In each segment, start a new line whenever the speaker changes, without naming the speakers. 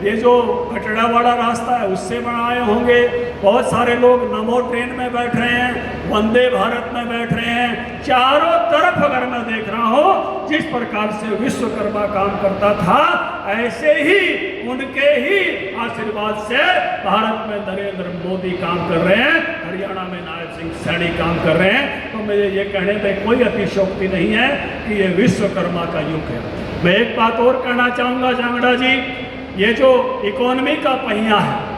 ये जो कटड़ा वाला रास्ता है उससे बनाए होंगे। बहुत सारे लोग नमो ट्रेन में बैठ रहे हैं, वंदे भारत में बैठ रहे हैं। चारों तरफ अगर मैं देख रहा हूँ जिस प्रकार से विश्वकर्मा काम करता था, ऐसे ही उनके ही आशीर्वाद से भारत में नरेंद्र मोदी काम कर रहे हैं, हरियाणा में नायब सिंह सैनी काम कर रहे हैं। तो मुझे ये कहने में कोई अतिशयोक्ति नहीं है कि ये विश्वकर्मा का युग है। मैं एक बात और कहना चाहूँगा जांगड़ा जी, ये जो इकोनॉमी का पहिया है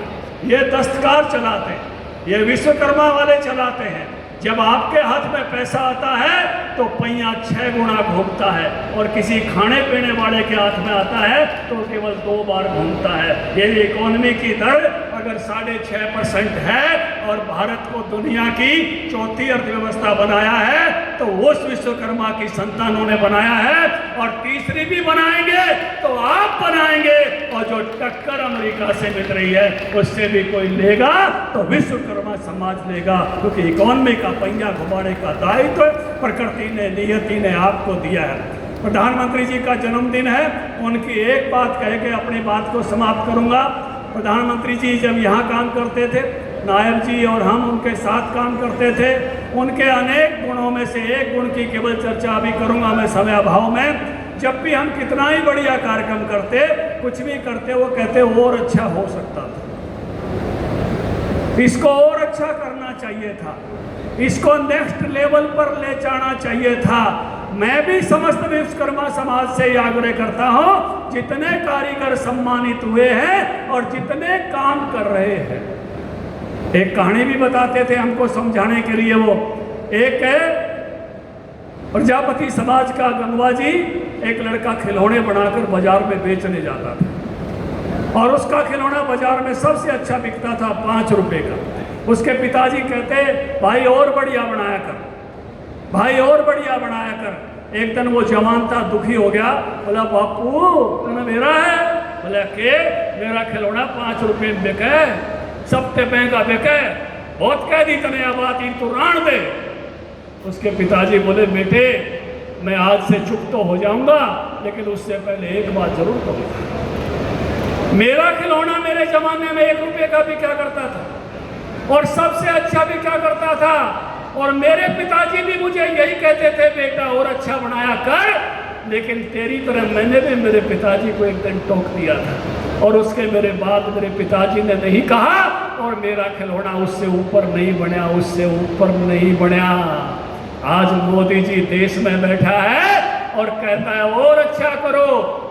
ये दस्तकार चलाते हैं, ये विश्वकर्मा वाले चलाते हैं। जब आपके हाथ में पैसा आता है तो पहिया 6 गुना घूमता है, और किसी खाने पीने वाले के हाथ में आता है तो केवल 2 बार घूमता है। ये इकोनॉमी की दर अगर 6.5% है और भारत को दुनिया की चौथी अर्थव्यवस्था बनाया है तो उस विश्वकर्मा की संतानों ने बनाया है, और तीसरी भी बनाएंगे तो आप बनाएंगे। और जो टक्कर अमेरिका से मिल रही है उससे भी कोई लेगा तो विश्वकर्मा समाज लेगा, क्योंकि इकोनॉमी का पहिया घुमाने का दायित्व प्रकृति ने, नियति ने आपको दिया है। प्रधानमंत्री जी का जन्मदिन है, उनकी एक बात कह के अपनी बात को समाप्त करूंगा। प्रधानमंत्री जी जब यहाँ काम करते थे, नायब जी और हम उनके साथ काम करते थे, उनके अनेक गुणों में से एक गुण की केवल चर्चा अभी करूंगा मैं समय अभाव में। जब भी हम कितना ही बढ़िया कार्यक्रम करते, कुछ भी करते, वो कहते और अच्छा हो सकता था, इसको और अच्छा करना चाहिए था, इसको नेक्स्ट लेवल पर ले जाना चाहिए था। मैं भी समस्त विश्वकर्मा समाज से आग्रह करता हूं, जितने कारीगर सम्मानित हुए हैं और जितने काम कर रहे हैं, एक कहानी भी बताते थे हमको समझाने के लिए। वो एक है प्रजापति समाज का गंगवा जी, एक लड़का खिलौने बनाकर बाजार में बेचने जाता था, और उसका खिलौना बाजार में सबसे अच्छा बिकता था 5 रुपए का। उसके पिताजी कहते भाई और बढ़िया बनाया कर, भाई और बढ़िया बनाया कर। एक दिन वो जवान था, दुखी हो गया, बोला बापू तुम्हें मेरा है? बोला के मेरा खिलौना 5 रुपए में बिके, सबसे महंगा बिके, बहुत कह दी तने बात, इन तो राण दे। उसके पिताजी बोले बेटे मैं आज से चुप तो हो जाऊंगा, लेकिन उससे पहले एक बात जरूर कहूंगा। मेरा खिलौना मेरे जमाने में 1 रुपये का बिका करता था और सबसे अच्छा बिका करता था, और मेरे पिताजी भी मुझे यही कहते थे बेटा और अच्छा बनाया कर। लेकिन तेरी तरह मैंने भी मेरे पिताजी को एक दिन टोक दिया था, और उसके मेरे बाद मेरे पिताजी ने नहीं कहा, और मेरा खिलौना उससे ऊपर नहीं बनया, उससे ऊपर नहीं बनया। आज मोदी जी देश में बैठा है और कहता है और अच्छा करो,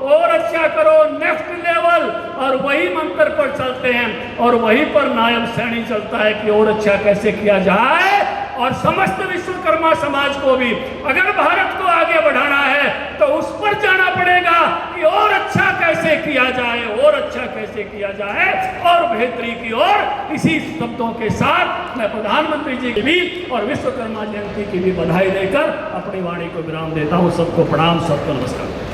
और अच्छा करो, नेक्स्ट लेवल, और वही मंत्र पर चलते हैं, और वहीं पर नायब सैनी चलता है कि और अच्छा कैसे किया जाए। और समस्त विश्वकर्मा समाज को भी अगर भारत को आगे बढ़ाना है तो उस पर जाना पड़ेगा कि और अच्छा कैसे किया जाए, और अच्छा कैसे किया जाए, और बेहतरी की ओर। इसी शब्दों के साथ मैं प्रधानमंत्री जी की भी और विश्वकर्मा जयंती की भी बधाई देकर अपनी वाणी को विराम देता हूँ। सबको प्रणाम, सबको नमस्कार।